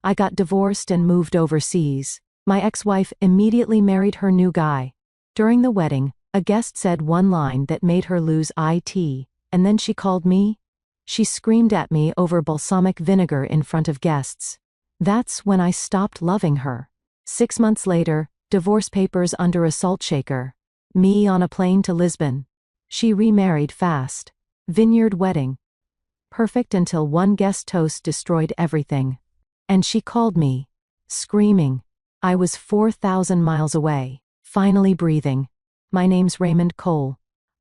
I got divorced and moved overseas. My ex-wife immediately married her new guy. During the wedding, a guest said one line that made her lose it, and then she called me. She screamed at me over balsamic vinegar in front of guests. That's when I stopped loving her. 6 months later, divorce papers under a salt shaker. Me on a plane to Lisbon. She remarried fast. Vineyard wedding. Perfect until one guest toast destroyed everything. And she called me. Screaming. I was 4,000 miles away. Finally breathing. My name's Raymond Cole.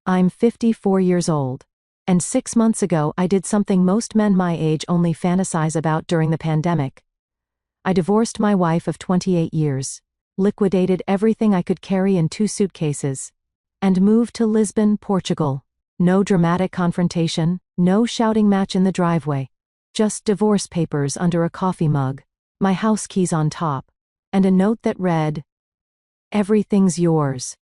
I'm 54 years old. And 6 months ago I did something most men my age only fantasize about during the pandemic. I divorced my wife of 28 years, liquidated everything I could carry in 2 suitcases, and moved to Lisbon, Portugal. No dramatic confrontation, no shouting match in the driveway. Just divorce papers under a coffee mug, my house keys on top, and a note that read, "Everything's yours.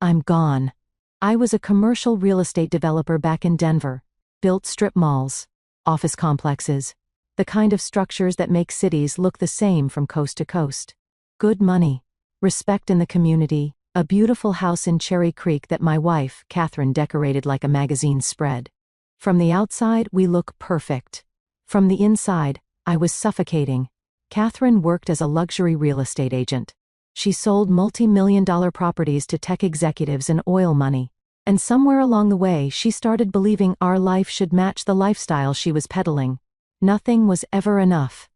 I'm gone." I was a commercial real estate developer back in Denver. Built strip malls, office complexes, the kind of structures that make cities look the same from coast to coast. Good money, respect in the community, a beautiful house in Cherry Creek that my wife, Catherine, decorated like a magazine spread. From the outside, we look perfect. From the inside, I was suffocating. Catherine worked as a luxury real estate agent. She sold multi-million-dollar properties to tech executives and oil money. And somewhere along the way she started believing our life should match the lifestyle she was peddling. Nothing was ever enough.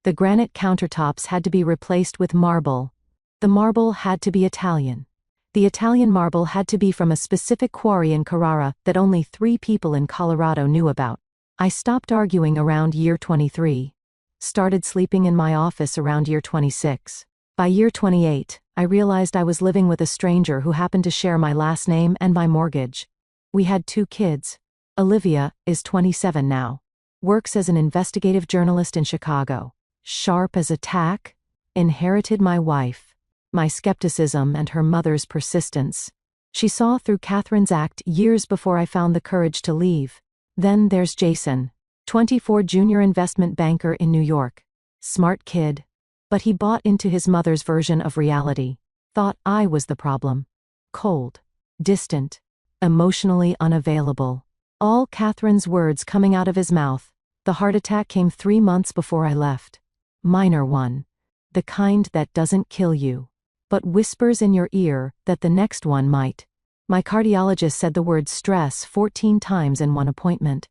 The granite countertops had to be replaced with marble. The marble had to be Italian. The Italian marble had to be from a specific quarry in Carrara that only 3 people in Colorado knew about. I stopped arguing around year 23. Started sleeping in my office around year 26. By year 28, I realized I was living with a stranger who happened to share my last name and my mortgage. We had 2 kids. Olivia is 27 now. Works as an investigative journalist in Chicago. Sharp as a tack. Inherited my wife. My skepticism and her mother's persistence. She saw through Catherine's act years before I found the courage to leave. Then there's Jason, 24, junior investment banker in New York. Smart kid. But he bought into his mother's version of reality. Thought I was the problem. Cold. Distant. Emotionally unavailable. All Catherine's words coming out of his mouth. The heart attack came 3 months before I left. Minor one. The kind that doesn't kill you, but whispers in your ear that the next one might. My cardiologist said the word stress 14 times in one appointment.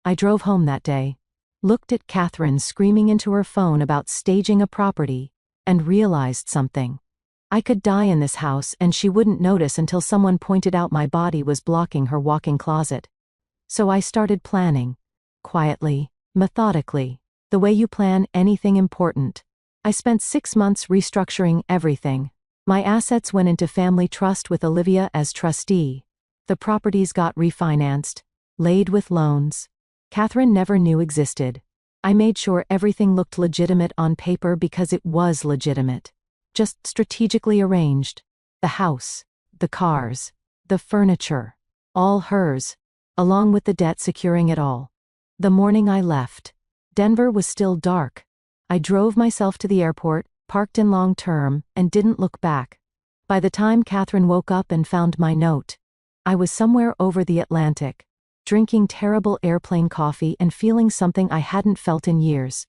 I drove home that day. Looked at Catherine screaming into her phone about staging a property, and realized something. I could die in this house and she wouldn't notice until someone pointed out my body was blocking her walk-in closet. So I started planning. Quietly, methodically, the way you plan anything important. I spent 6 months restructuring everything. My assets went into family trust with Olivia as trustee. The properties got refinanced, laid with loans. Catherine never knew existed. I made sure everything looked legitimate on paper because it was legitimate. Just strategically arranged. The house, the cars, the furniture. All hers, along with the debt securing it all. The morning I left, Denver was still dark. I drove myself to the airport, parked in long term, and didn't look back. By the time Catherine woke up and found my note, I was somewhere over the Atlantic. Drinking terrible airplane coffee and feeling something I hadn't felt in years.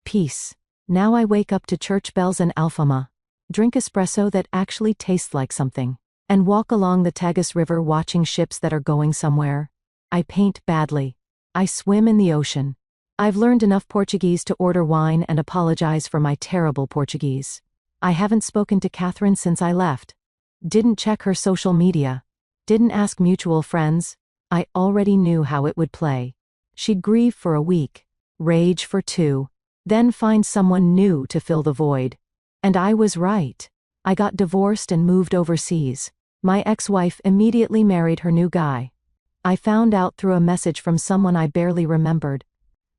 Peace. Now I wake up to church bells and Alfama, drink espresso that actually tastes like something, and walk along the Tagus River watching ships that are going somewhere. I paint badly. I swim in the ocean. I've learned enough Portuguese to order wine and apologize for my terrible Portuguese. I haven't spoken to Catherine since I left. Didn't check her social media. Didn't ask mutual friends. I already knew how it would play. She'd grieve for a week, rage for 2, then find someone new to fill the void. And I was right. I got divorced and moved overseas. My ex-wife immediately married her new guy. I found out through a message from someone I barely remembered.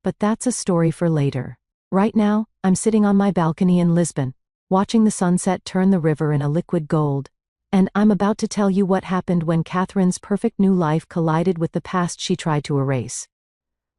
But that's a story for later. Right now, I'm sitting on my balcony in Lisbon, watching the sunset turn the river in a liquid gold. And I'm about to tell you what happened when Catherine's perfect new life collided with the past she tried to erase.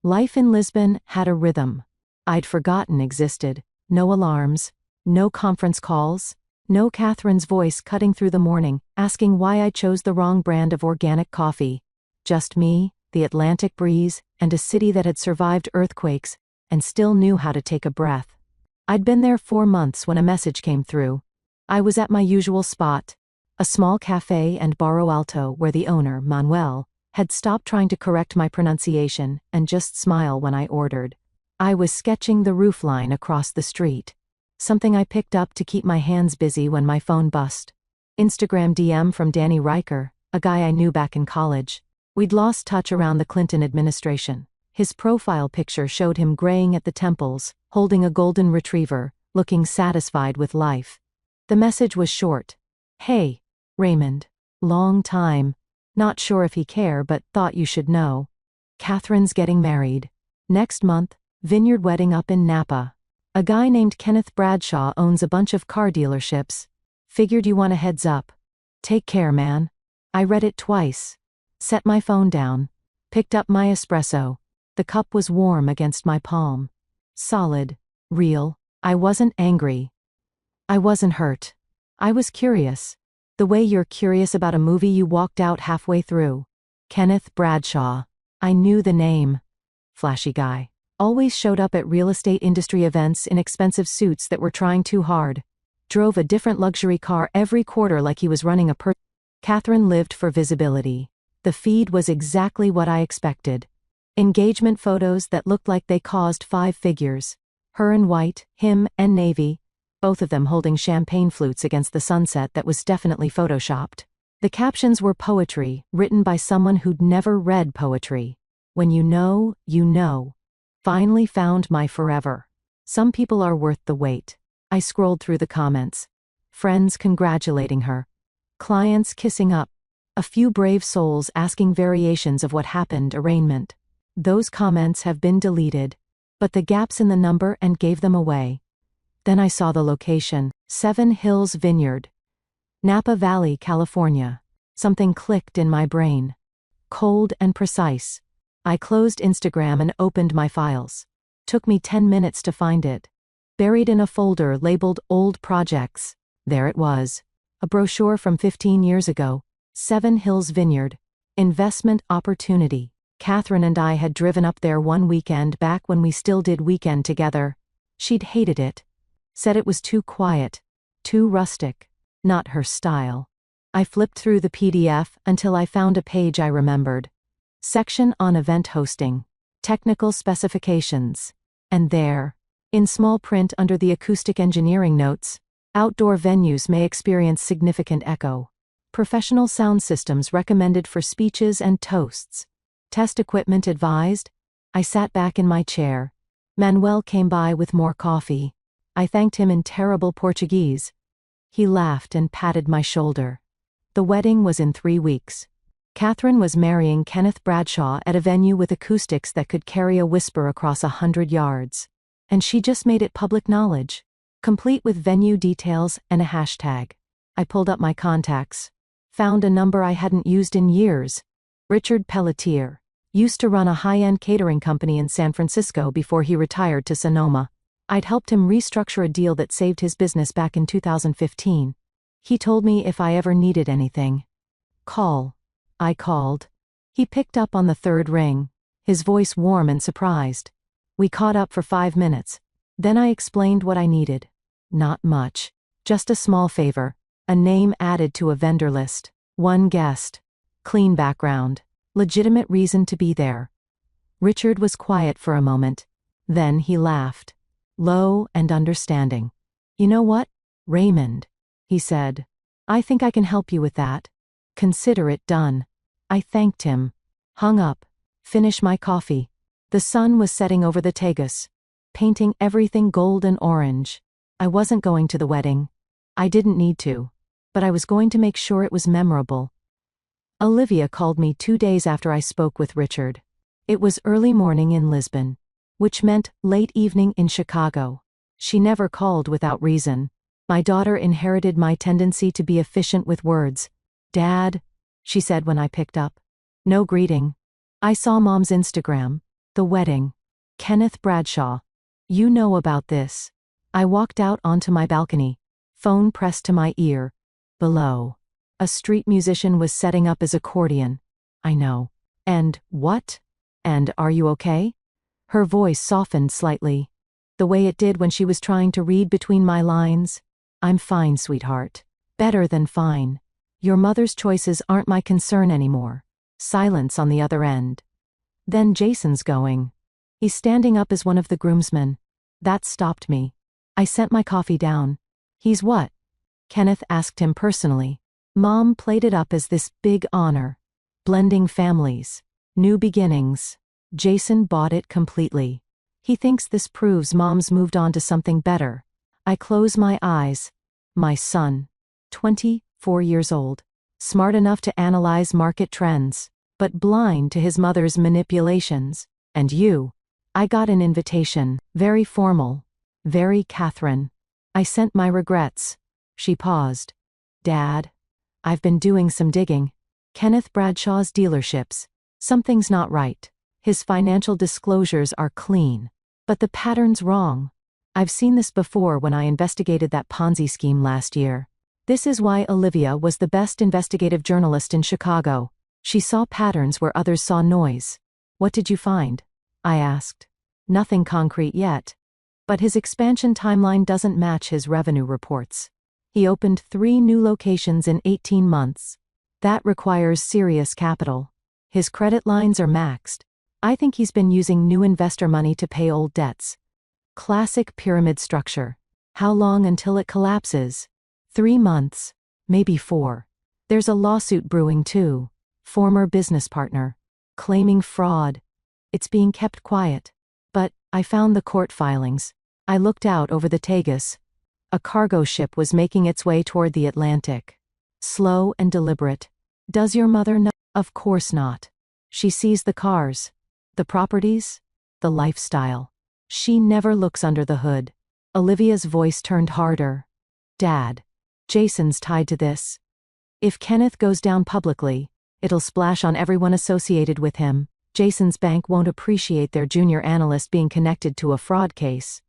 Life in Lisbon had a rhythm I'd forgotten existed. No alarms. No conference calls. No Catherine's voice cutting through the morning, asking why I chose the wrong brand of organic coffee. Just me, the Atlantic breeze, and a city that had survived earthquakes, and still knew how to take a breath. I'd been there 4 months when a message came through. I was at my usual spot, a small cafe and Barro Alto where the owner, Manuel, had stopped trying to correct my pronunciation and just smile when I ordered. I was sketching the roofline across the street, something I picked up to keep my hands busy when my phone bust. Instagram DM from Danny Riker, a guy I knew back in college. We'd lost touch around the Clinton administration. His profile picture showed him graying at the temples, holding a golden retriever, looking satisfied with life. The message was short. Hey, Raymond. Long time. Not sure if he care but thought you should know. Catherine's getting married. Next month, vineyard wedding up in Napa. A guy named Kenneth Bradshaw owns a bunch of car dealerships. Figured you want a heads up. Take care, man. I read it twice. Set my phone down. Picked up my espresso. The cup was warm against my palm. Solid. Real. I wasn't angry. I wasn't hurt. I was curious. The way you're curious about a movie you walked out halfway through. Kenneth Bradshaw. I knew the name. Flashy guy. Always showed up at real estate industry events in expensive suits that were trying too hard. Drove a different luxury car every quarter like he was running a Catherine lived for visibility. The feed was exactly what I expected. Engagement photos that looked like they caused 5 figures. Her in white, him and navy, both of them holding champagne flutes against the sunset that was definitely photoshopped. The captions were poetry, written by someone who'd never read poetry. When you know, you know. Finally found my forever. Some people are worth the wait. I scrolled through the comments. Friends congratulating her. Clients kissing up. A few brave souls asking variations of what happened arraignment. Those comments have been deleted. But the gaps in the number and gave them away. Then I saw the location. 7 Hills Vineyard. Napa Valley, California. Something clicked in my brain. Cold and precise. I closed Instagram and opened my files. Took me 10 minutes to find it. Buried in a folder labeled Old Projects. There it was. A brochure from 15 years ago. 7 Hills Vineyard. Investment opportunity. Catherine and I had driven up there one weekend back when we still did weekend together. She'd hated it. Said it was too quiet. Too rustic. Not her style. I flipped through the PDF until I found a page I remembered. Section on event hosting. Technical specifications. And there, in small print under the acoustic engineering notes, outdoor venues may experience significant echo. Professional sound systems recommended for speeches and toasts. Test equipment advised. I sat back in my chair. Manuel came by with more coffee. I thanked him in terrible Portuguese. He laughed and patted my shoulder. The wedding was in 3 weeks. Catherine was marrying Kenneth Bradshaw at a venue with acoustics that could carry a whisper across 100 yards. And she just made it public knowledge, complete with venue details and a hashtag. I pulled up my contacts. Found a number I hadn't used in years. Richard Pelletier. Used to run a high-end catering company in San Francisco before he retired to Sonoma. I'd helped him restructure a deal that saved his business back in 2015. He told me if I ever needed anything. Call. I called. He picked up on the 3rd ring, his voice warm and surprised. We caught up for 5 minutes. Then I explained what I needed. Not much. Just a small favor. A name added to a vendor list. 1 guest. Clean background. Legitimate reason to be there. Richard was quiet for a moment. Then he laughed. Low and understanding. You know what, Raymond? He said. I think I can help you with that. Consider it done. I thanked him. Hung up. Finish my coffee. The sun was setting over the Tagus, painting everything gold and orange. I wasn't going to the wedding. I didn't need to. But I was going to make sure it was memorable. Olivia called me 2 days after I spoke with Richard. It was early morning in Lisbon, which meant late evening in Chicago. She never called without reason. My daughter inherited my tendency to be efficient with words. Dad, she said when I picked up. No greeting. I saw Mom's Instagram. The wedding. Kenneth Bradshaw. You know about this. I walked out onto my balcony, phone pressed to my ear. Below, a street musician was setting up his accordion. I know. And, what? And are you okay? Her voice softened slightly, the way it did when she was trying to read between my lines. I'm fine, sweetheart. Better than fine. Your mother's choices aren't my concern anymore. Silence on the other end. Then Jason's going. He's standing up as one of the groomsmen. That stopped me. I sent my coffee down. He's what? Kenneth asked him personally. Mom played it up as this big honor. Blending families. New beginnings. Jason bought it completely. He thinks this proves Mom's moved on to something better. I close my eyes. My son. 24 years old. Smart enough to analyze market trends, but blind to his mother's manipulations. And you. I got an invitation. Very formal. Very Catherine. I sent my regrets. She paused. Dad. I've been doing some digging. Kenneth Bradshaw's dealerships. Something's not right. His financial disclosures are clean. But the pattern's wrong. I've seen this before when I investigated that Ponzi scheme last year. This is why Olivia was the best investigative journalist in Chicago. She saw patterns where others saw noise. What did you find? I asked. Nothing concrete yet. But his expansion timeline doesn't match his revenue reports. He opened 3 new locations in 18 months. That requires serious capital. His credit lines are maxed. I think he's been using new investor money to pay old debts. Classic pyramid structure. How long until it collapses? 3 months. Maybe 4. There's a lawsuit brewing too. Former business partner. Claiming fraud. It's being kept quiet. But I found the court filings. I looked out over the Tagus. A cargo ship was making its way toward the Atlantic. Slow and deliberate. Does your mother know? Of course not. She sees the cars. The properties. The lifestyle. She never looks under the hood. Olivia's voice turned harder. Dad. Jason's tied to this. If Kenneth goes down publicly, it'll splash on everyone associated with him. Jason's bank won't appreciate their junior analyst being connected to a fraud case.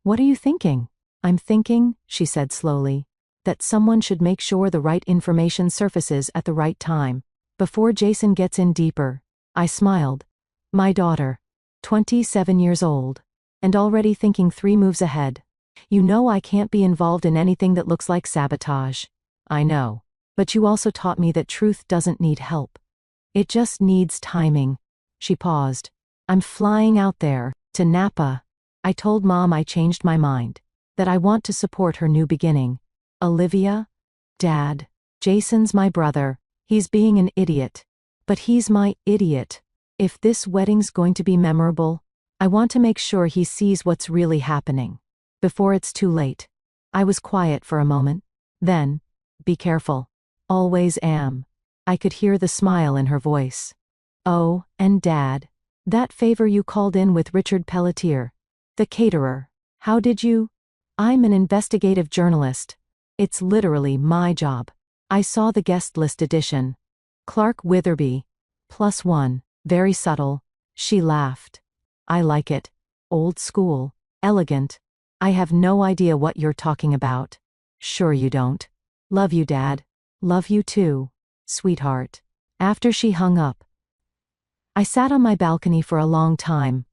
What are you thinking? I'm thinking, she said slowly, that someone should make sure the right information surfaces at the right time, before Jason gets in deeper. I smiled. My daughter. 27 years old. And already thinking 3 moves ahead. You know I can't be involved in anything that looks like sabotage. I know. But you also taught me that truth doesn't need help. It just needs timing. She paused. I'm flying out there, to Napa. I told Mom I changed my mind. That I want to support her new beginning. Olivia? Dad. Jason's my brother. He's being an idiot. But he's my idiot. If this wedding's going to be memorable, I want to make sure he sees what's really happening. Before it's too late. I was quiet for a moment. Then, be careful. Always am. I could hear the smile in her voice. Oh, and Dad. That favor you called in with Richard Pelletier. The caterer. How did you? I'm an investigative journalist. It's literally my job. I saw the guest list edition. Clark Witherby. +1. Very subtle. She laughed. I like it. Old school. Elegant. I have no idea what you're talking about. Sure you don't. Love you, Dad. Love you too, sweetheart. After she hung up, I sat on my balcony for a long time.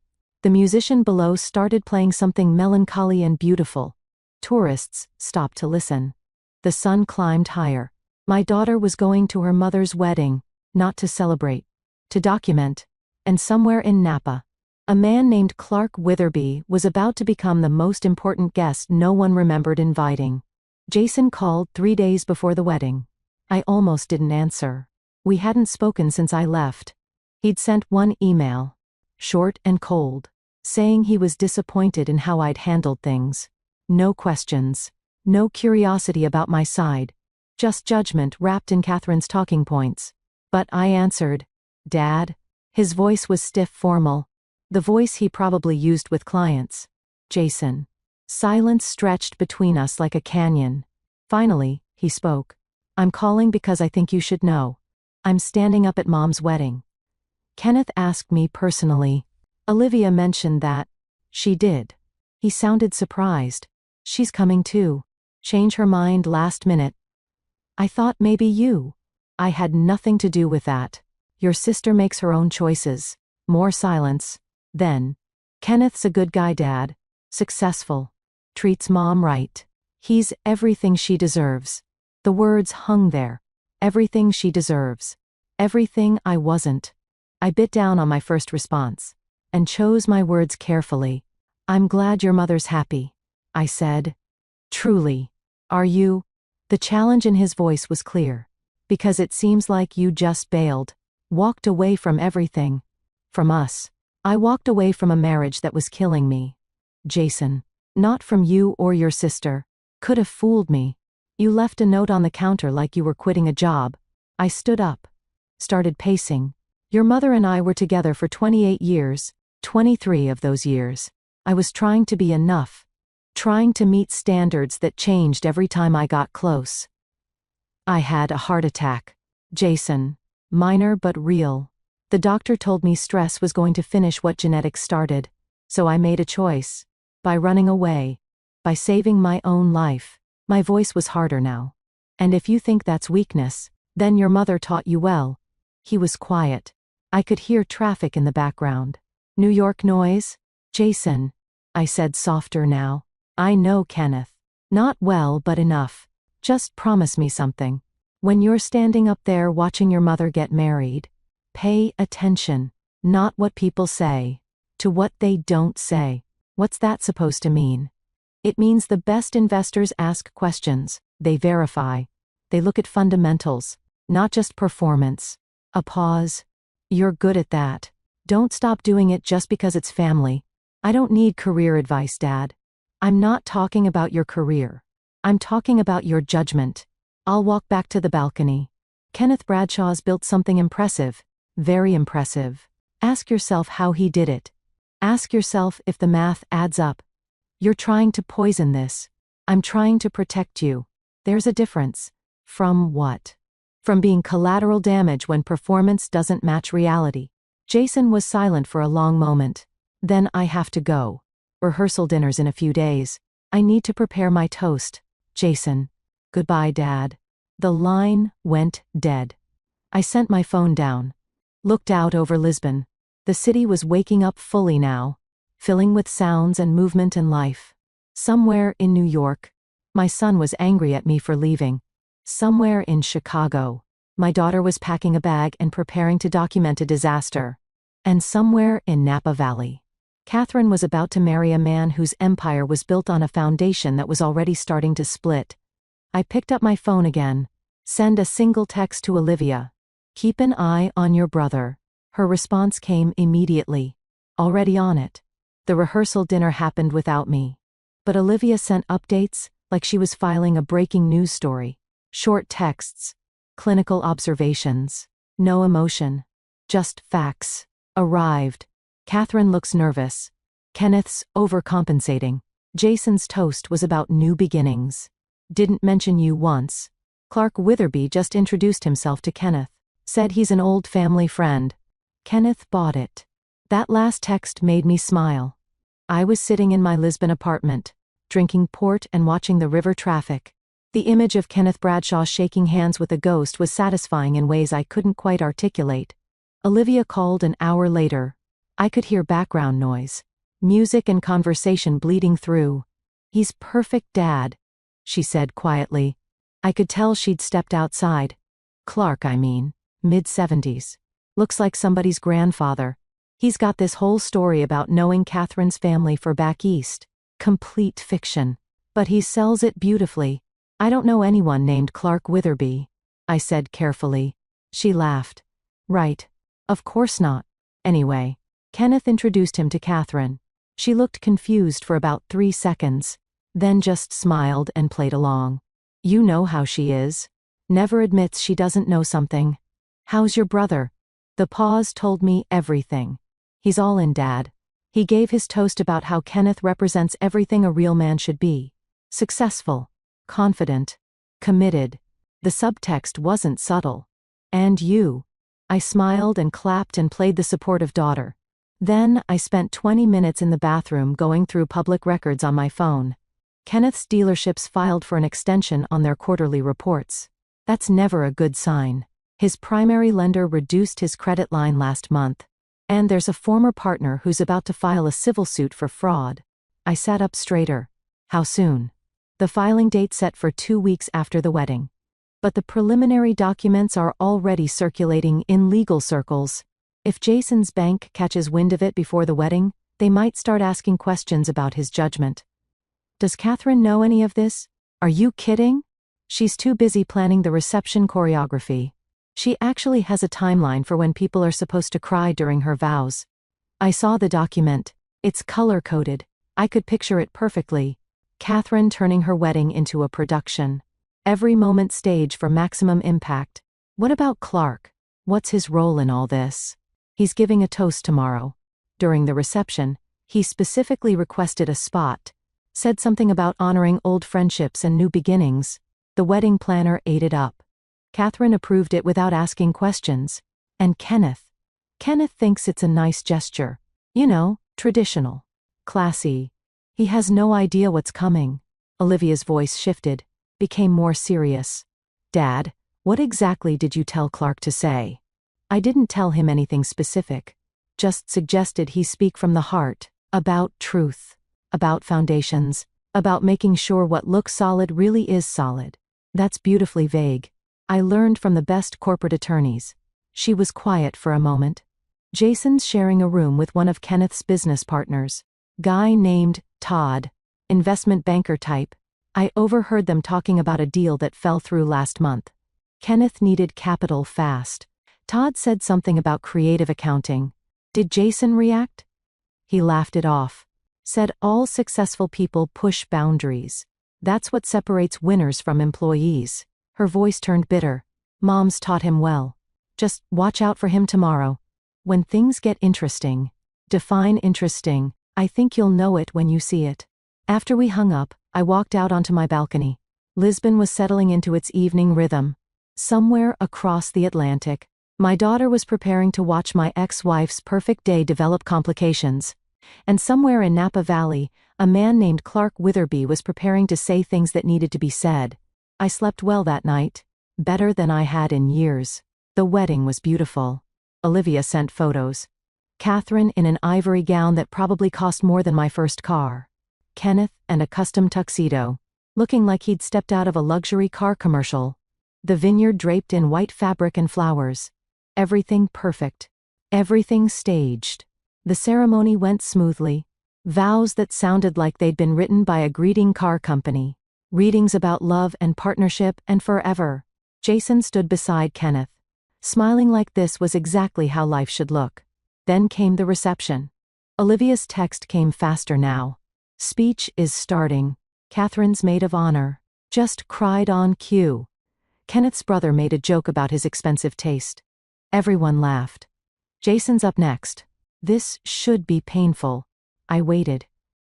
The musician below started playing something melancholy and beautiful. Tourists stopped to listen. The sun climbed higher. My daughter was going to her mother's wedding, not to celebrate, to document. And somewhere in Napa, a man named Clark Witherby was about to become the most important guest no one remembered inviting. Jason called 3 days before the wedding. I almost didn't answer. We hadn't spoken since I left. He'd sent one email, short and cold, saying he was disappointed in how I'd handled things. No questions. No curiosity about my side. Just judgment wrapped in Catherine's talking points. But I answered, Dad. His voice was stiff, formal. The voice he probably used with clients. Jason. Silence stretched between us like a canyon. Finally, he spoke. I'm calling because I think you should know. I'm standing up at Mom's wedding. Kenneth asked me personally. Olivia mentioned that. She did. He sounded surprised. She's coming too. Change her mind last minute. I thought maybe you. I had nothing to do with that. Your sister makes her own choices. More silence. Then. Kenneth's a good guy, Dad. Successful. Treats Mom right. He's everything she deserves. The words hung there. Everything she deserves. Everything I wasn't. I bit down on my first response. And chose my words carefully. I'm glad your mother's happy. I said. Truly. Are you? The challenge in his voice was clear. Because it seems like you just bailed. Walked away from everything. From us. I walked away from a marriage that was killing me. Jason. Not from you or your sister. Could have fooled me. You left a note on the counter like you were quitting a job. I stood up. Started pacing. Your mother and I were together for 28 years, 23 of those years. I was trying to be enough. Trying to meet standards that changed every time I got close. I had a heart attack. Jason. Minor but real. The doctor told me stress was going to finish what genetics started. So I made a choice. By running away. By saving my own life. My voice was harder now. And if you think that's weakness, then your mother taught you well. He was quiet. I could hear traffic in the background. New York noise? Jason. I said softer now. I know, Kenneth. Not well, but enough. Just promise me something. When you're standing up there watching your mother get married, pay attention. Not what people say. To what they don't say. What's that supposed to mean? It means the best investors ask questions. They verify. They look at fundamentals, not just performance. A pause. You're good at that. Don't stop doing it just because it's family. I don't need career advice, Dad. I'm not talking about your career. I'm talking about your judgment. I'll walk back to the balcony. Kenneth Bradshaw's built something impressive. Very impressive. Ask yourself how he did it. Ask yourself if the math adds up. You're trying to poison this. I'm trying to protect you. There's a difference. From what? From being collateral damage when performance doesn't match reality. Jason was silent for a long moment. Then I have to go. Rehearsal dinner's in a few days. I need to prepare my toast. Jason. Goodbye, Dad. The line went dead. I sent my phone down. Looked out over Lisbon. The city was waking up fully now. Filling with sounds and movement and life. Somewhere in New York. My son was angry at me for leaving. Somewhere in Chicago. My daughter was packing a bag and preparing to document a disaster. And somewhere in Napa Valley. Catherine was about to marry a man whose empire was built on a foundation that was already starting to split. I picked up my phone again. Send a single text to Olivia. Keep an eye on your brother. Her response came immediately. Already on it. The rehearsal dinner happened without me. But Olivia sent updates, like she was filing a breaking news story. Short texts. Clinical observations. No emotion. Just facts. Arrived. Catherine looks nervous. Kenneth's overcompensating. Jason's toast was about new beginnings. Didn't mention you once. Clark Witherby just introduced himself to Kenneth. Said he's an old family friend. Kenneth bought it. That last text made me smile. I was sitting in my Lisbon apartment, drinking port and watching the river traffic. The image of Kenneth Bradshaw shaking hands with a ghost was satisfying in ways I couldn't quite articulate. Olivia called an hour later. I could hear background noise. Music and conversation bleeding through. He's perfect, Dad, she said quietly. I could tell she'd stepped outside. Clark, I mean. Mid-70s. Looks like somebody's grandfather. He's got this whole story about knowing Catherine's family for back east. Complete fiction. But he sells it beautifully. I don't know anyone named Clark Witherby, I said carefully. She laughed. Right. Of course not. Anyway. Kenneth introduced him to Catherine. She looked confused for about 3 seconds, then just smiled and played along. You know how she is. Never admits she doesn't know something. How's your brother? The pause told me everything. He's all in, Dad. He gave his toast about how Kenneth represents everything a real man should be. Successful. Confident. Committed. The subtext wasn't subtle. And you. I smiled and clapped and played the supportive daughter. Then I spent 20 minutes in the bathroom going through public records on my phone. Kenneth's dealerships filed for an extension on their quarterly reports. That's never a good sign. His primary lender reduced his credit line last month. And there's a former partner who's about to file a civil suit for fraud. I sat up straighter. How soon? The filing date set for 2 weeks after the wedding. But the preliminary documents are already circulating in legal circles. If Jason's bank catches wind of it before the wedding, they might start asking questions about his judgment. Does Catherine know any of this? Are you kidding? She's too busy planning the reception choreography. She actually has a timeline for when people are supposed to cry during her vows. I saw the document. It's color-coded. I could picture it perfectly. Catherine turning her wedding into a production. Every moment staged for maximum impact. What about Clark? What's his role in all this? He's giving a toast tomorrow. During the reception, he specifically requested a spot. Said something about honoring old friendships and new beginnings. The wedding planner ate it up. Catherine approved it without asking questions. And Kenneth? Kenneth thinks it's a nice gesture. You know, traditional. Classy. He has no idea what's coming. Olivia's voice shifted, became more serious. Dad, what exactly did you tell Clark to say? I didn't tell him anything specific. Just suggested he speak from the heart, about truth, about foundations, about making sure what looks solid really is solid. That's beautifully vague. I learned from the best corporate attorneys. She was quiet for a moment. Jason's sharing a room with one of Kenneth's business partners. Guy named Todd. Investment banker type. I overheard them talking about a deal that fell through last month. Kenneth needed capital fast. Todd said something about creative accounting. Did Jason react? He laughed it off. Said all successful people push boundaries. That's what separates winners from employees. Her voice turned bitter. Mom's taught him well. Just watch out for him tomorrow. When things get interesting. Define interesting. I think you'll know it when you see it. After we hung up, I walked out onto my balcony. Lisbon was settling into its evening rhythm. Somewhere across the Atlantic, my daughter was preparing to watch my ex-wife's perfect day develop complications. And somewhere in Napa Valley, a man named Clark Witherby was preparing to say things that needed to be said. I slept well that night. Better than I had in years. The wedding was beautiful. Olivia sent photos. Catherine in an ivory gown that probably cost more than my first car. Kenneth and a custom tuxedo, looking like he'd stepped out of a luxury car commercial. The vineyard draped in white fabric and flowers. Everything perfect. Everything staged. The ceremony went smoothly. Vows that sounded like they'd been written by a greeting car company. Readings about love and partnership and forever. Jason stood beside Kenneth. Smiling like this was exactly how life should look. Then came the reception. Olivia's text came faster now. Speech is starting. Catherine's maid of honor. Just cried on cue. Kenneth's brother made a joke about his expensive taste. Everyone laughed. Jason's up next. This should be painful. I waited.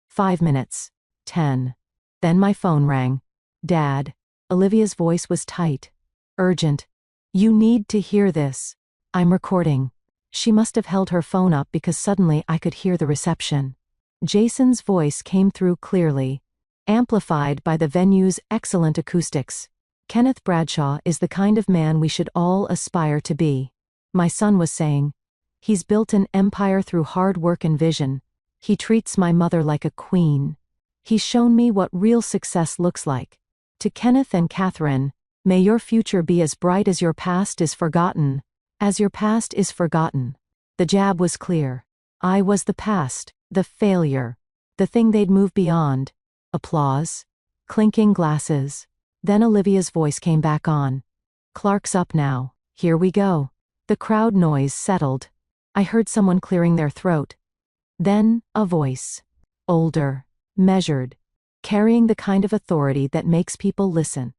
5 minutes. 10. Then my phone rang. Dad. Olivia's voice was tight. Urgent. You need to hear this. I'm recording. She must have held her phone up because suddenly I could hear the reception. Jason's voice came through clearly, amplified by the venue's excellent acoustics. Kenneth Bradshaw is the kind of man we should all aspire to be. My son was saying. He's built an empire through hard work and vision. He treats my mother like a queen. He's shown me what real success looks like. To Kenneth and Catherine, may your future be as bright as your past is forgotten. As your past is forgotten. The jab was clear. I was the past, the failure, the thing they'd move beyond. Applause. Clinking glasses. Then Olivia's voice came back on. Clark's up now. Here we go. The crowd noise settled. I heard someone clearing their throat. Then, a voice. Older. Measured. Carrying the kind of authority that makes people listen.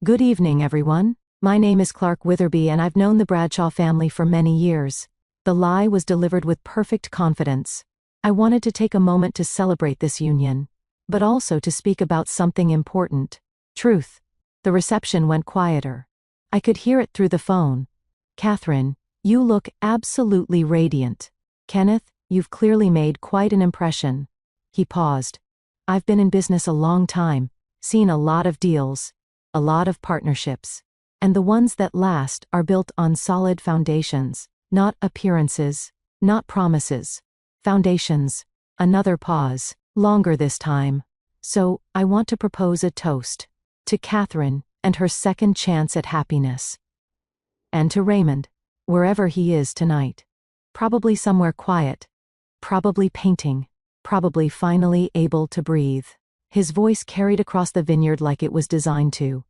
Good evening, everyone. My name is Clark Witherby and I've known the Bradshaw family for many years. The lie was delivered with perfect confidence. I wanted to take a moment to celebrate this union, but also to speak about something important. Truth. The reception went quieter. I could hear it through the phone. Catherine, you look absolutely radiant. Kenneth, you've clearly made quite an impression. He paused. I've been in business a long time, seen a lot of deals, a lot of partnerships. And the ones that last are built on solid foundations, not appearances, not promises. Foundations. Another pause, longer this time. So, I want to propose a toast. To Catherine, and her second chance at happiness. And to Raymond, wherever he is tonight. Probably somewhere quiet. Probably painting. Probably finally able to breathe. His voice carried across the vineyard like it was designed to.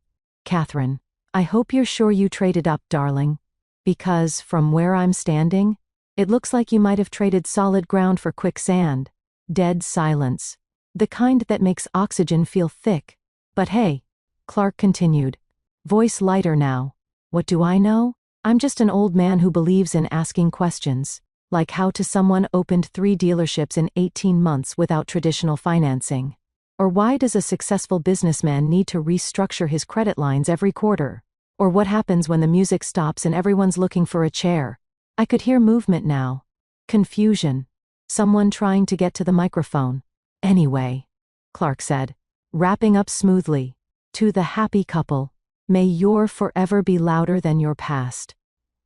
Catherine, I hope you're sure you traded up, darling. Because, from where I'm standing, it looks like you might have traded solid ground for quicksand. Dead silence. The kind that makes oxygen feel thick. But hey, Clark continued, voice lighter now. What do I know? I'm just an old man who believes in asking questions, like how to someone opened 3 dealerships in 18 months without traditional financing. Or why does a successful businessman need to restructure his credit lines every quarter? Or what happens when the music stops and everyone's looking for a chair? I could hear movement now. Confusion. Someone trying to get to the microphone. Anyway, Clark said, wrapping up smoothly. To the happy couple, may your forever be louder than your past.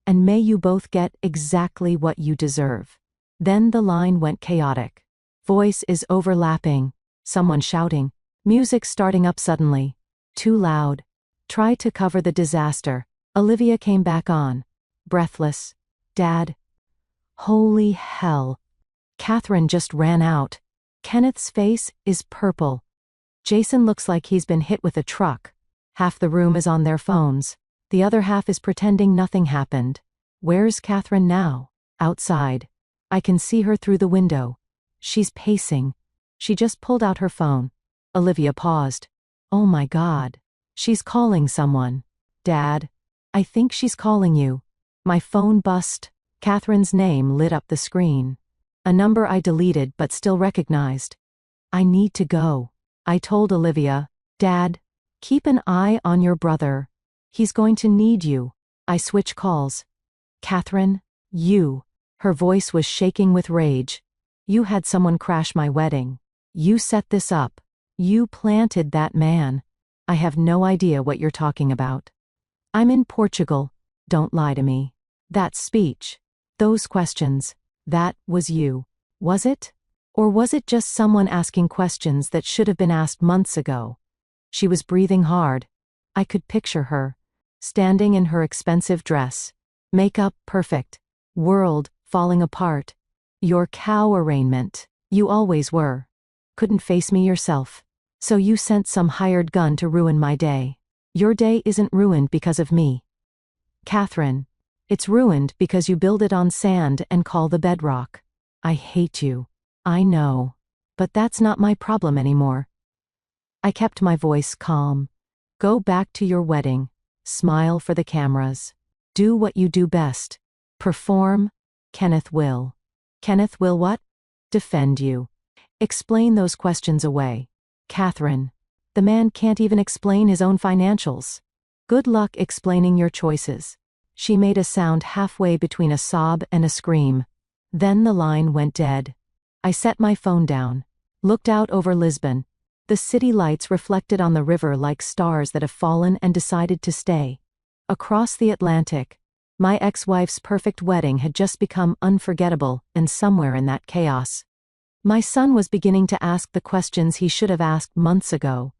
And may you both get exactly what you deserve. Then the line went chaotic. Voice is overlapping. Someone shouting. Music starting up suddenly. Too loud. Try to cover the disaster. Olivia came back on. Breathless. Dad. Holy hell. Catherine just ran out. Kenneth's face is purple. Jason looks like he's been hit with a truck. Half the room is on their phones. The other half is pretending nothing happened. Where's Catherine now? Outside. I can see her through the window. She's pacing. She just pulled out her phone. Olivia paused. Oh my God. She's calling someone. Dad. I think she's calling you. My phone buzzed. Catherine's name lit up the screen. A number I deleted but still recognized. I need to go. I told Olivia, Dad, keep an eye on your brother. He's going to need you. I switch calls. Catherine, you. Her voice was shaking with rage. You had someone crash my wedding. You set this up. You planted that man. I have no idea what you're talking about. I'm in Portugal. Don't lie to me. That speech. Those questions. That was you. Was it? Or was it just someone asking questions that should have been asked months ago? She was breathing hard. I could picture her. Standing in her expensive dress. Makeup perfect. World falling apart. Your cow arraignment. You always were. Couldn't face me yourself. So you sent some hired gun to ruin my day. Your day isn't ruined because of me. Catherine. It's ruined because you build it on sand and call the bedrock. I hate you. I know. But that's not my problem anymore. I kept my voice calm. Go back to your wedding. Smile for the cameras. Do what you do best. Perform. Kenneth will. Kenneth will what? Defend you. Explain those questions away. Catherine. The man can't even explain his own financials. Good luck explaining your choices. She made a sound halfway between a sob and a scream. Then the line went dead. I set my phone down. Looked out over Lisbon. The city lights reflected on the river like stars that have fallen and decided to stay. Across the Atlantic, my ex-wife's perfect wedding had just become unforgettable, and somewhere in that chaos, my son was beginning to ask the questions he should have asked months ago.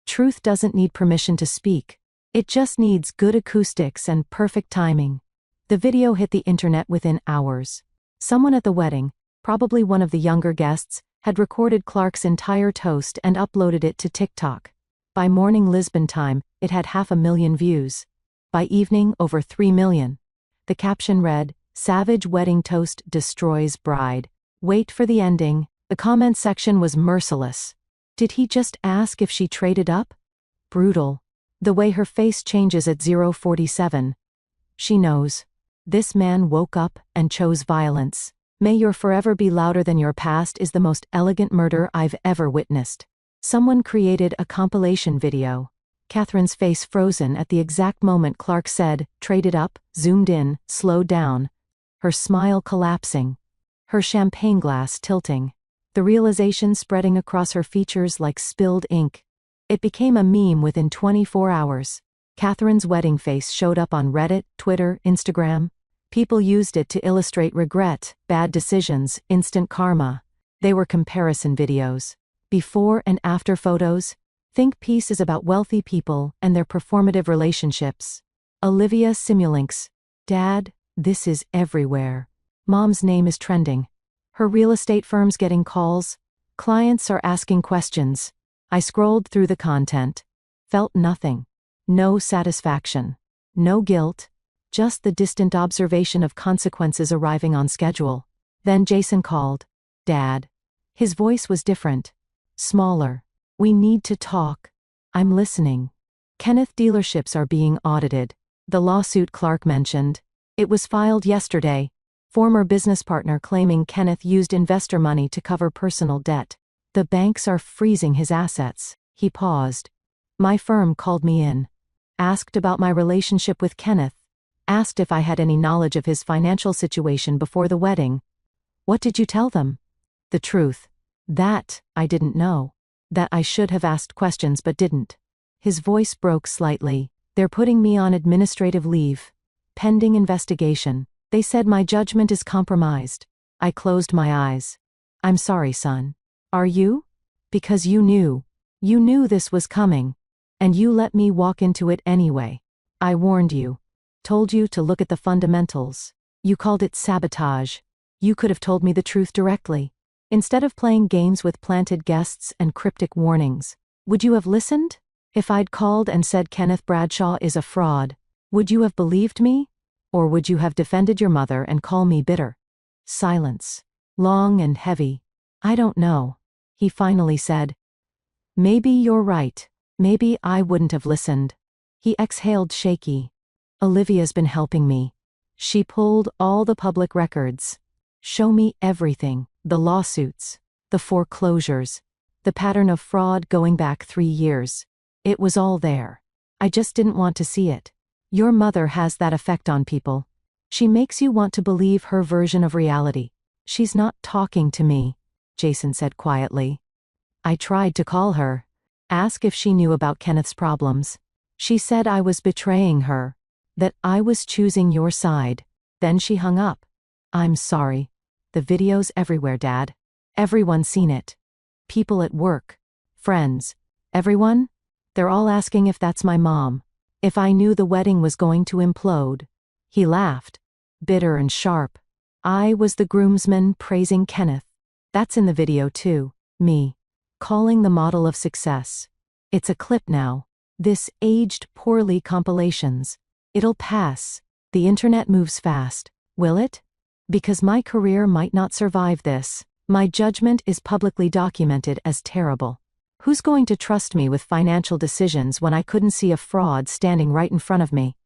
Truth doesn't need permission to speak. It just needs good acoustics and perfect timing. The video hit the internet within hours. Someone at the wedding, probably one of the younger guests, had recorded Clark's entire toast and uploaded it to TikTok. By morning Lisbon time, it had 500,000 views. By evening, over 3 million. The caption read, Savage wedding toast destroys bride. Wait for the ending. The comment section was merciless. Did he just ask if she traded up? Brutal. The way her face changes at 0:47. She knows. This man woke up and chose violence. May your forever be louder than your past is the most elegant murder I've ever witnessed. Someone created a compilation video. Catherine's face frozen at the exact moment Clark said, traded up, zoomed in, slowed down. Her smile collapsing. Her champagne glass tilting. the realization spreading across her features like spilled ink. It became a meme within 24 hours. Catherine's wedding face showed up on Reddit, Twitter, Instagram. People used it to illustrate regret, bad decisions, instant karma. They were comparison videos. Before and after photos. Think pieces about wealthy people and their performative relationships. Olivia Simulinks. Dad, this is everywhere. Mom's name is trending. Her real estate firm's getting calls. Clients are asking questions. I scrolled through the content. Felt nothing. No satisfaction. No guilt. Just the distant observation of consequences arriving on schedule. Then Jason called. Dad. His voice was different. Smaller. We need to talk. I'm listening. Kenneth dealerships are being audited. The lawsuit Clark mentioned. It was filed yesterday. Former business partner claiming Kenneth used investor money to cover personal debt. The banks are freezing his assets. He paused. My firm called me in. Asked about my relationship with Kenneth. Asked if I had any knowledge of his financial situation before the wedding. What did you tell them? The truth. That I didn't know. That I should have asked questions but didn't. His voice broke slightly. They're putting me on administrative leave. Pending investigation. They said my judgment is compromised. I closed my eyes. I'm sorry, son. Are you? Because you knew. You knew this was coming. And you let me walk into it anyway. I warned you. Told you to look at the fundamentals. You called it sabotage. You could have told me the truth directly. Instead of playing games with planted guests and cryptic warnings. Would you have listened? If I'd called and said Kenneth Bradshaw is a fraud, would you have believed me? Or would you have defended your mother and call me bitter? Silence. Long and heavy. I don't know. He finally said. Maybe you're right. Maybe I wouldn't have listened. He exhaled shaky. Olivia's been helping me. She pulled all the public records. Show me everything. The lawsuits. The foreclosures. The pattern of fraud going back 3 years. It was all there. I just didn't want to see it. Your mother has that effect on people. She makes you want to believe her version of reality. She's not talking to me, Jason said quietly. I tried to call her. Ask if she knew about Kenneth's problems. She said I was betraying her. That I was choosing your side. Then she hung up. I'm sorry. The video's everywhere, Dad. Everyone's seen it. People at work. Friends. Everyone? They're all asking if that's my mom. If I knew the wedding was going to implode. He laughed. Bitter and sharp. I was the groomsman praising Kenneth. That's in the video too. Me. Calling the model of success. It's a clip now. This aged poorly compilations. It'll pass. The internet moves fast. Will it? Because my career might not survive this. My judgment is publicly documented as terrible. Who's going to trust me with financial decisions when I couldn't see a fraud standing right in front of me?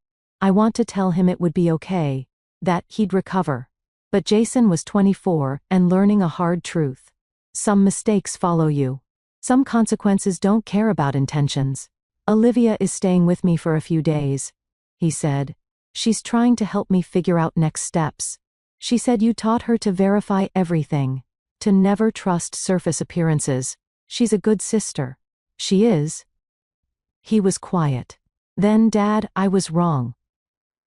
I want to tell him it would be okay. That he'd recover. But Jason was 24 and learning a hard truth. Some mistakes follow you. Some consequences don't care about intentions. Olivia is staying with me for a few days. He said. She's trying to help me figure out next steps. She said you taught her to verify everything. To never trust surface appearances. She's a good sister. She is. He was quiet. Then, Dad, I was wrong.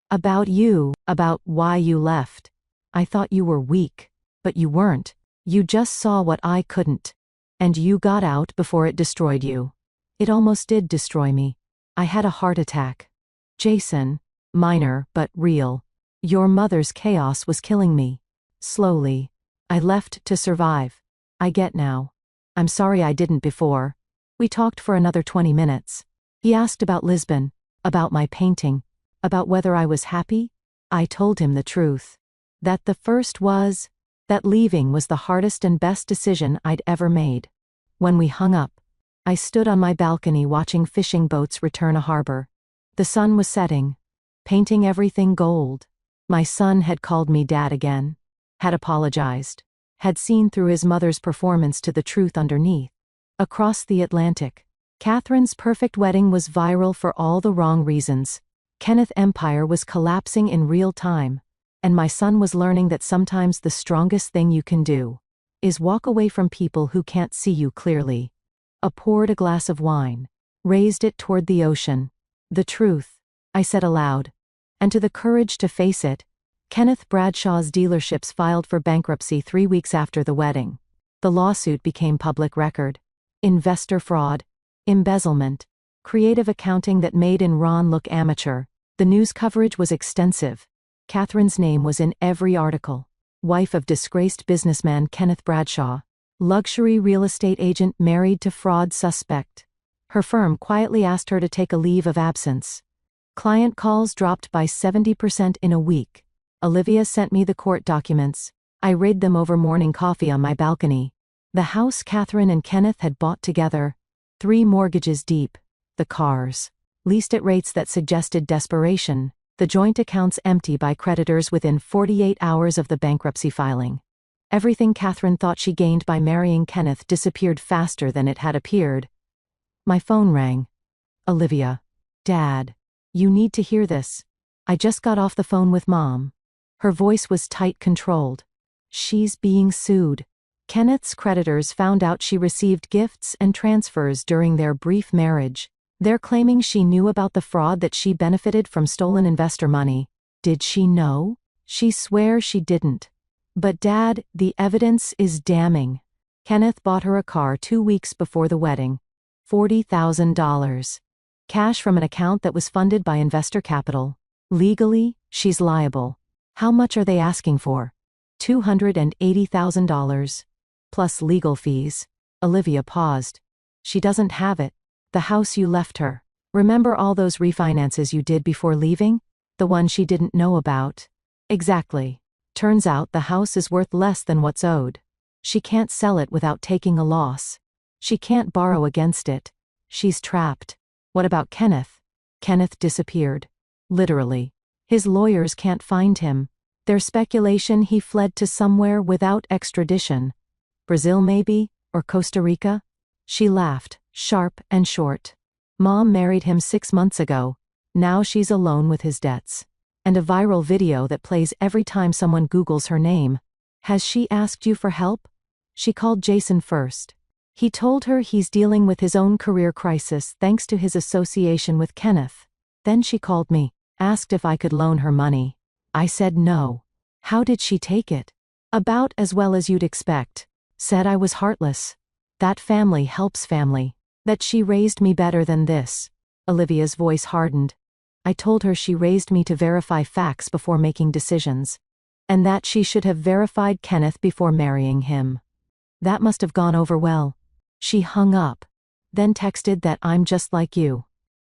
About you, about why you left. I thought you were weak. But you weren't. You just saw what I couldn't. And you got out before it destroyed you. It almost did destroy me. I had a heart attack. Jason. Minor, but real. Your mother's chaos was killing me. Slowly. I left to survive. I get now. I'm sorry I didn't before. We talked for another 20 minutes. He asked about Lisbon, about my painting, about whether I was happy. I told him the truth. That that leaving was the hardest and best decision I'd ever made. When we hung up, I stood on my balcony watching fishing boats return a harbor. The sun was setting, painting everything gold. My son had called me Dad again, had apologized, had seen through his mother's performance to the truth underneath. Across the Atlantic, Catherine's perfect wedding was viral for all the wrong reasons. Kenneth's empire was collapsing in real time, and my son was learning that sometimes the strongest thing you can do is walk away from people who can't see you clearly. I poured a glass of wine, raised it toward the ocean. The truth, I said aloud. And to the courage to face it, Kenneth Bradshaw's dealerships filed for bankruptcy 3 weeks after the wedding. The lawsuit became public record. Investor fraud, embezzlement, creative accounting that made Enron look amateur. The news coverage was extensive. Catherine's name was in every article. Wife of disgraced businessman Kenneth Bradshaw. Luxury real estate agent married to fraud suspect. Her firm quietly asked her to take a leave of absence. Client calls dropped by 70% in a week. Olivia sent me the court documents. I read them over morning coffee on my balcony. The house Catherine and Kenneth had bought together. 3 mortgages deep. The cars. Leased at rates that suggested desperation. The joint accounts empty by creditors within 48 hours of the bankruptcy filing. Everything Catherine thought she gained by marrying Kenneth disappeared faster than it had appeared. My phone rang. Olivia. Dad. You need to hear this. I just got off the phone with Mom. Her voice was tight, controlled. She's being sued. Kenneth's creditors found out she received gifts and transfers during their brief marriage. They're claiming she knew about the fraud, that she benefited from stolen investor money. Did she know? She swears she didn't. But Dad, the evidence is damning. Kenneth bought her a car 2 weeks before the wedding. $40,000. Cash from an account that was funded by investor capital. Legally, she's liable. How much are they asking for? $280,000. Plus legal fees. Olivia paused. She doesn't have it. The house you left her. Remember all those refinances you did before leaving? The one she didn't know about. Exactly. Turns out the house is worth less than what's owed. She can't sell it without taking a loss. She can't borrow against it. She's trapped. What about Kenneth? Kenneth disappeared. Literally. His lawyers can't find him. There's speculation he fled to somewhere without extradition. Brazil maybe, or Costa Rica? She laughed, sharp and short. Mom married him 6 months ago. Now she's alone with his debts. And a viral video that plays every time someone Googles her name. Has she asked you for help? She called Jason first. He told her he's dealing with his own career crisis thanks to his association with Kenneth. Then she called me, asked if I could loan her money. I said no. How did she take it? About as well as you'd expect. Said I was heartless. That family helps family. That she raised me better than this. Olivia's voice hardened. I told her she raised me to verify facts before making decisions. And that she should have verified Kenneth before marrying him. That must have gone over well. She hung up. Then texted that I'm just like you.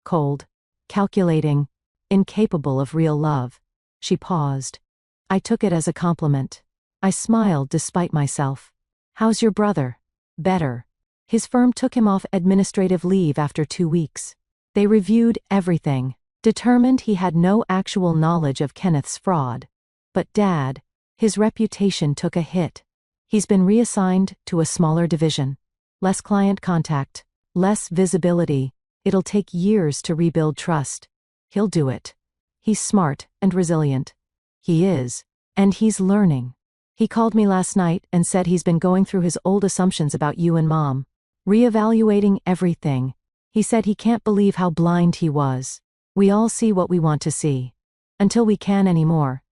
Cold. Calculating. Incapable of real love. She paused. I took it as a compliment. I smiled despite myself. How's your brother? Better. His firm took him off administrative leave after 2 weeks. They reviewed everything, determined he had no actual knowledge of Kenneth's fraud. But Dad, his reputation took a hit. He's been reassigned to a smaller division. Less client contact, less visibility. It'll take years to rebuild trust. He'll do it. He's smart and resilient. He is. And he's learning. He called me last night and said he's been going through his old assumptions about you and Mom. Reevaluating everything. He said he can't believe how blind he was. We all see what we want to see. Until we can anymore.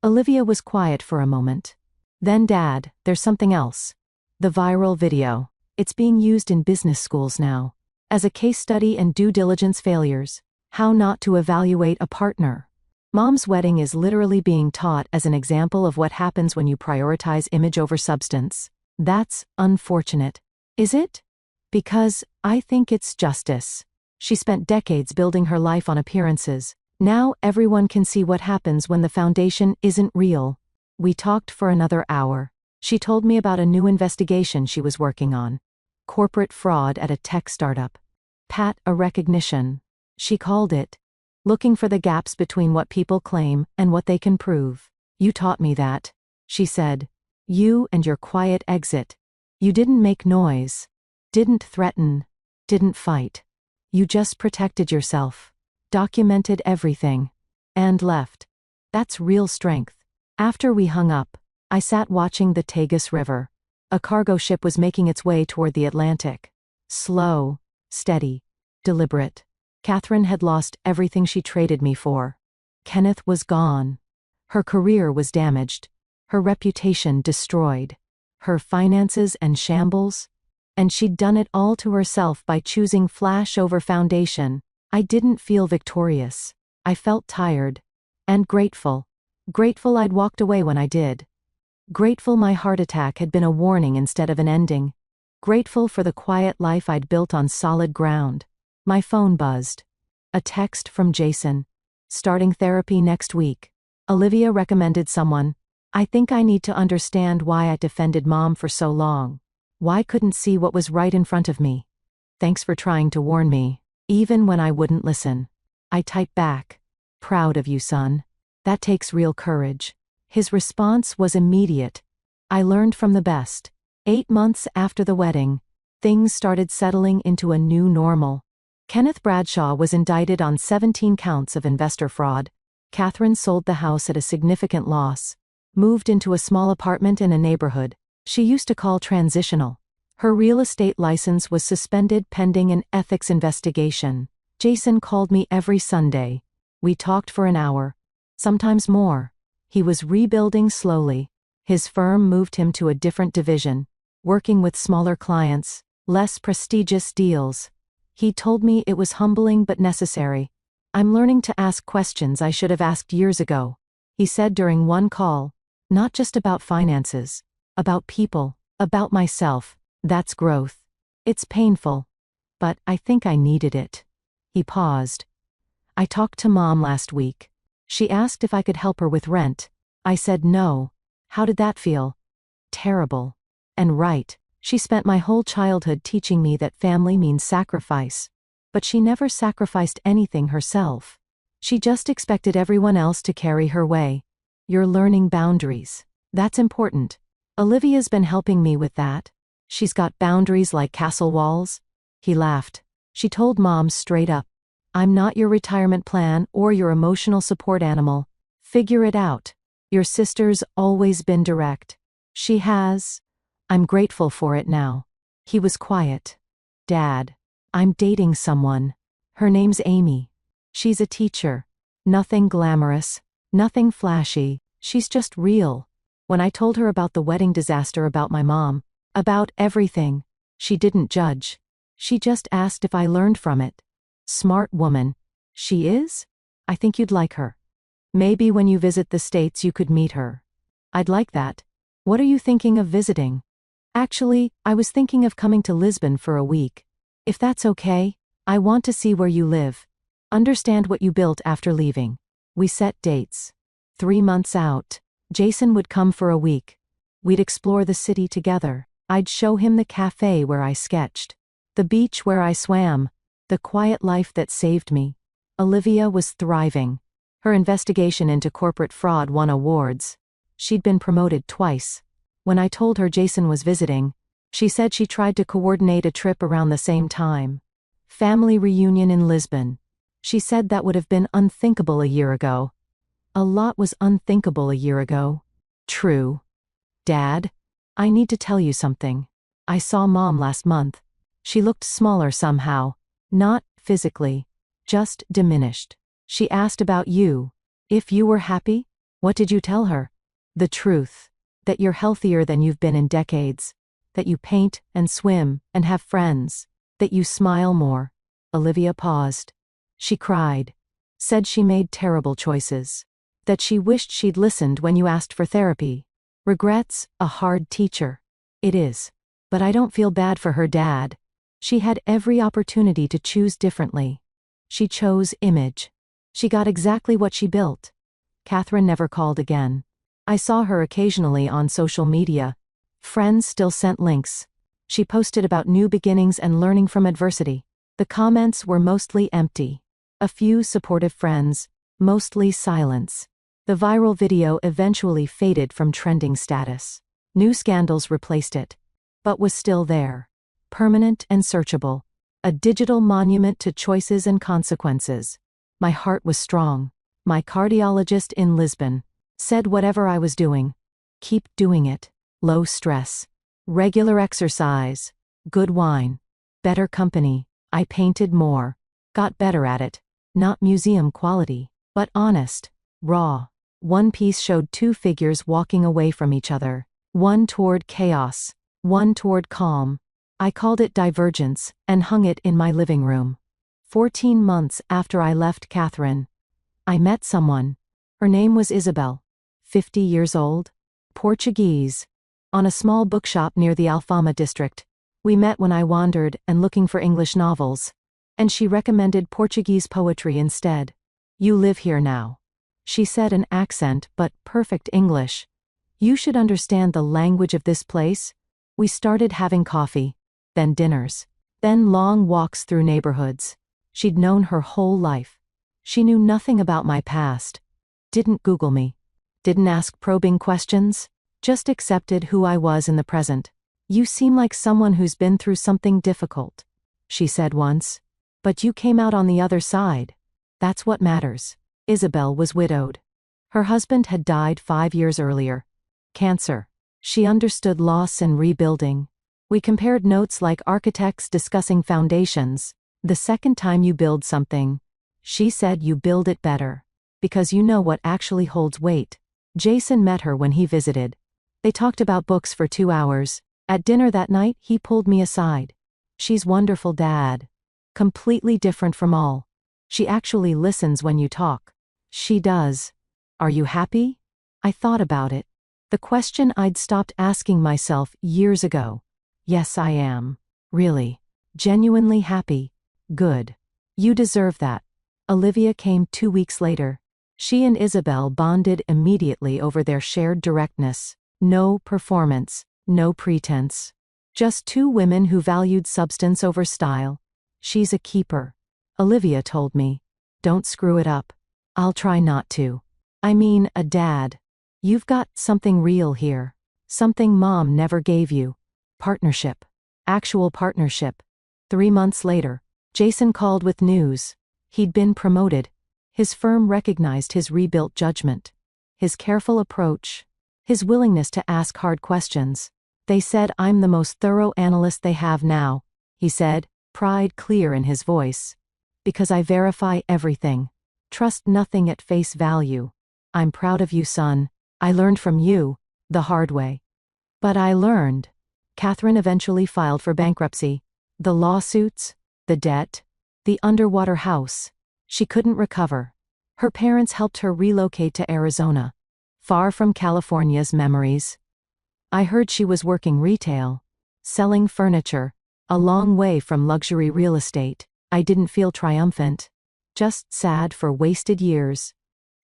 Olivia was quiet for a moment. Then Dad, there's something else. The viral video. It's being used in business schools now. As a case study in due diligence failures. How not to evaluate a partner. Mom's wedding is literally being taught as an example of what happens when you prioritize image over substance. That's unfortunate. Is it? Because I think it's justice. She spent decades building her life on appearances. Now everyone can see what happens when the foundation isn't real. We talked for another hour. She told me about a new investigation she was working on. Corporate fraud at a tech startup. A recognition. She called it. Looking for the gaps between what people claim and what they can prove. You taught me that. She said. You and your quiet exit. You didn't make noise. Didn't threaten. Didn't fight. You just protected yourself. Documented everything. And left. That's real strength. After we hung up, I sat watching the Tagus River. A cargo ship was making its way toward the Atlantic. Slow, steady, deliberate. Catherine had lost everything she traded me for. Kenneth was gone. Her career was damaged. Her reputation destroyed. Her finances in shambles. And she'd done it all to herself by choosing flash over foundation. I didn't feel victorious. I felt tired. And grateful. Grateful I'd walked away when I did. Grateful my heart attack had been a warning instead of an ending. Grateful for the quiet life I'd built on solid ground. My phone buzzed. A text from Jason. Starting therapy next week. Olivia recommended someone. I think I need to understand why I defended Mom for so long. Why couldn't see what was right in front of me. Thanks for trying to warn me, even when I wouldn't listen. I typed back. Proud of you, son. That takes real courage. His response was immediate. I learned from the best. 8 months after the wedding, things started settling into a new normal. Kenneth Bradshaw was indicted on 17 counts of investor fraud. Catherine sold the house at a significant loss. Moved into a small apartment in a neighborhood she used to call transitional. Her real estate license was suspended pending an ethics investigation. Jason called me every Sunday. We talked for an hour. Sometimes more. He was rebuilding slowly. His firm moved him to a different division, working with smaller clients, less prestigious deals. He told me it was humbling but necessary. I'm learning to ask questions I should have asked years ago, he said during one call. Not just about finances, about people, about myself. That's growth. It's painful, but I think I needed it. He paused. I talked to Mom last week. She asked if I could help her with rent. I said no. How did that feel? Terrible. And right. She spent my whole childhood teaching me that family means sacrifice. But she never sacrificed anything herself. She just expected everyone else to carry her way. You're learning boundaries. That's important. Olivia's been helping me with that. She's got boundaries like castle walls. He laughed. She told Mom straight up. I'm not your retirement plan or your emotional support animal. Figure it out. Your sister's always been direct. She has. I'm grateful for it now. He was quiet. Dad, I'm dating someone. Her name's Amy. She's a teacher. Nothing glamorous, nothing flashy, she's just real. When I told her about the wedding disaster, about my mom, about everything, she didn't judge. She just asked if I learned from it. Smart woman. She is? I think you'd like her. Maybe when you visit the States you could meet her. I'd like that. What are you thinking of visiting? Actually, I was thinking of coming to Lisbon for a week. If that's okay, I want to see where you live. Understand what you built after leaving. We set dates. 3 months out, Jason would come for a week. We'd explore the city together. I'd show him the cafe where I sketched, the beach where I swam, the quiet life that saved me. Olivia was thriving. Her investigation into corporate fraud won awards. She'd been promoted twice. When I told her Jason was visiting, she said she tried to coordinate a trip around the same time. Family reunion in Lisbon. She said that would have been unthinkable a year ago. A lot was unthinkable a year ago. True. Dad, I need to tell you something. I saw Mom last month. She looked smaller somehow. Not physically. Just diminished. She asked about you. If you were happy? What did you tell her? The truth. That you're healthier than you've been in decades. That you paint and swim and have friends. That you smile more. Olivia paused. She cried. Said she made terrible choices. That she wished she'd listened when you asked for therapy. Regrets, a hard teacher. It is. But I don't feel bad for her, Dad. She had every opportunity to choose differently. She chose image. She got exactly what she built. Catherine never called again. I saw her occasionally on social media. Friends still sent links. She posted about new beginnings and learning from adversity. The comments were mostly empty. A few supportive friends, mostly silence. The viral video eventually faded from trending status. New scandals replaced it. But was still there. Permanent and searchable. A digital monument to choices and consequences. My heart was strong. My cardiologist in Lisbon said whatever I was doing, keep doing it. Low stress. Regular exercise. Good wine. Better company. I painted more. Got better at it. Not museum quality, but honest. Raw. One piece showed two figures walking away from each other. One toward chaos. One toward calm. I called it Divergence and hung it in my living room. 14 months after I left Catherine, I met someone. Her name was Isabel. 50 years old. Portuguese. On a small bookshop near the Alfama district. We met when I wandered and looking for English novels. And she recommended Portuguese poetry instead. You live here now. She said in accent but perfect English. You should understand the language of this place. We started having coffee. Then dinners. Then long walks through neighborhoods. She'd known her whole life. She knew nothing about my past. Didn't Google me. Didn't ask probing questions. Just accepted who I was in the present. You seem like someone who's been through something difficult, she said once. But you came out on the other side. That's what matters. Isabel was widowed. Her husband had died 5 years earlier. Cancer. She understood loss and rebuilding. We compared notes like architects discussing foundations. The second time you build something, she said, you build it better. Because you know what actually holds weight. Jason met her when he visited. They talked about books for 2 hours. At dinner that night, he pulled me aside. She's wonderful, Dad. Completely different from all. She actually listens when you talk. She does. Are you happy? I thought about it. The question I'd stopped asking myself years ago. Yes, I am. Really. Genuinely happy. Good. You deserve that. Olivia came 2 weeks later. She and Isabel bonded immediately over their shared directness. No performance, no pretense. Just two women who valued substance over style. She's a keeper. Olivia told me. Don't screw it up. I'll try not to. I mean, a dad. You've got something real here. Something Mom never gave you. Partnership. Actual partnership. 3 months later, Jason called with news. He'd been promoted. His firm recognized his rebuilt judgment. His careful approach. His willingness to ask hard questions. They said I'm the most thorough analyst they have now, he said, pride clear in his voice. Because I verify everything. Trust nothing at face value. I'm proud of you, son. I learned from you, the hard way. But I learned. Catherine eventually filed for bankruptcy. The lawsuits, the debt, the underwater house. She couldn't recover. Her parents helped her relocate to Arizona, far from California's memories. I heard she was working retail, selling furniture, a long way from luxury real estate. I didn't feel triumphant, just sad for wasted years.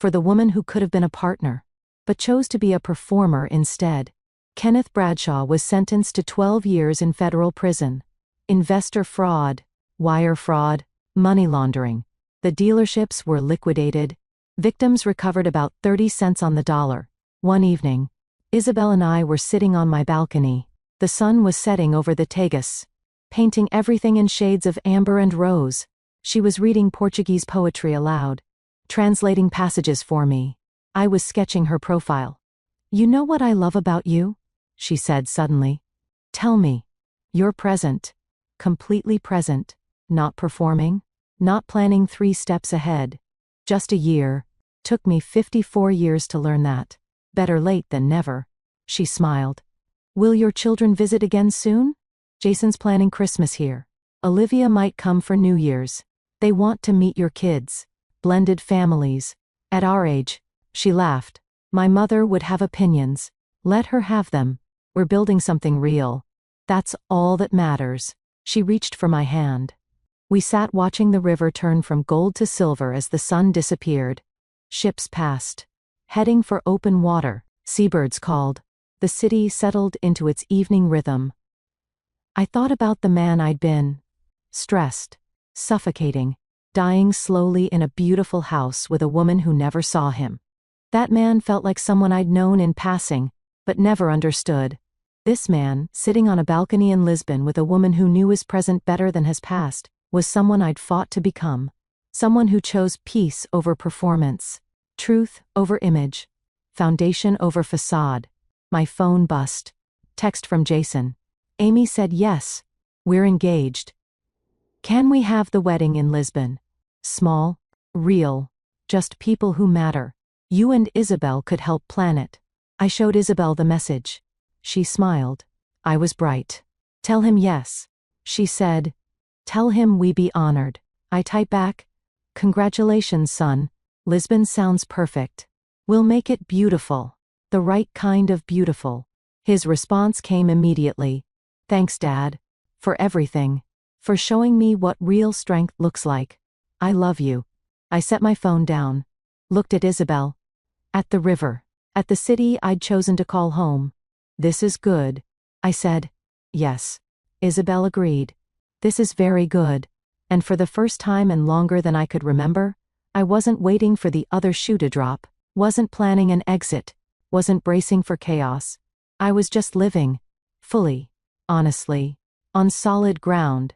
For the woman who could have been a partner, but chose to be a performer instead. Kenneth Bradshaw was sentenced to 12 years in federal prison. Investor fraud, wire fraud, money laundering. The dealerships were liquidated. Victims recovered about 30 cents on the dollar. One evening, Isabel and I were sitting on my balcony. The sun was setting over the Tagus, painting everything in shades of amber and rose. She was reading Portuguese poetry aloud, translating passages for me. I was sketching her profile. You know what I love about you? She said suddenly. Tell me. You're present. Completely present. Not performing. Not planning 3 steps ahead. Just a year. Took me 54 years to learn that. Better late than never. She smiled. Will your children visit again soon? Jason's planning Christmas here. Olivia might come for New Year's. They want to meet your kids. Blended families. At our age. She laughed. My mother would have opinions. Let her have them. We're building something real. That's all that matters. She reached for my hand. We sat watching the river turn from gold to silver as the sun disappeared. Ships passed. Heading for open water, seabirds called. The city settled into its evening rhythm. I thought about the man I'd been. Stressed. Suffocating. Dying slowly in a beautiful house with a woman who never saw him. That man felt like someone I'd known in passing, but never understood. This man, sitting on a balcony in Lisbon with a woman who knew his present better than his past, was someone I'd fought to become. Someone who chose peace over performance. Truth over image. Foundation over facade. My phone buzzed. Text from Jason. Amy said yes. We're engaged. Can we have the wedding in Lisbon? Small, real, just people who matter. You and Isabel could help plan it. I showed Isabel the message. She smiled. I was bright. Tell him yes. She said. Tell him we be honored. I type back. Congratulations, son. Lisbon sounds perfect. We'll make it beautiful. The right kind of beautiful. His response came immediately. Thanks, Dad. For everything. For showing me what real strength looks like. I love you. I set my phone down. Looked at Isabel. At the river. At the city I'd chosen to call home. This is good. I said. Yes. Isabel agreed. This is very good. And for the first time and longer than I could remember, I wasn't waiting for the other shoe to drop, wasn't planning an exit, wasn't bracing for chaos. I was just living. Fully. Honestly. On solid ground.